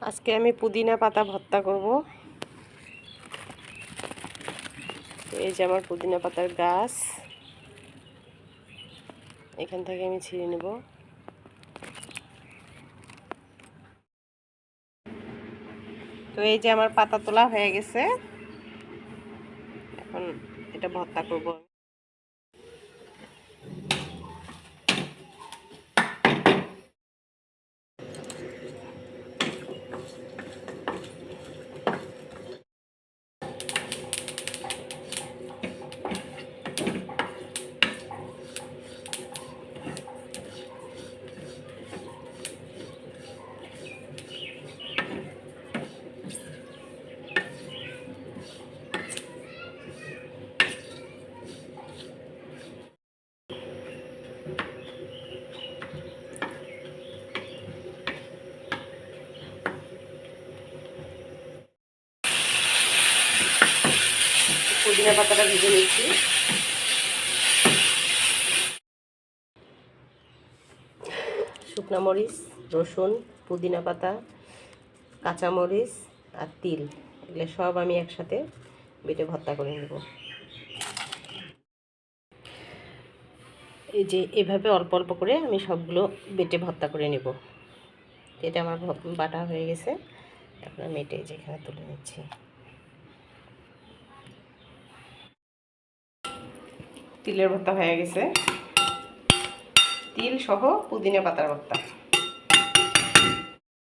আজকে আমি পুদিনা পাতা ভর্তা করব। এই যে আমার পুদিনা পাতার গাছ, এখান থেকে আমি ছিঁড়ে নেব। তো এই যে আমার পাতা তোলা হয়ে গেছে, এখন এটা ভর্তা করব। পুদিনা পাতাটা ভেজে নিচ্ছি। শুকনো মরিচ, রসুন, পুদিনা পাতা, কাঁচামরিচ আর তিল, এগুলো সব আমি একসাথে বেটে ভর্তা করে নেব। এই যে এভাবে অল্প অল্প করে আমি সবগুলো বেটে ভর্তা করে নেব। এটা আমার বাটা হয়ে গেছে, এখন আমি এটা যেখানে তুলে নিচ্ছি। তিলের ভর্তা হয়ে গেছে, তিল সহ পুদিনা পাতার ভর্তা।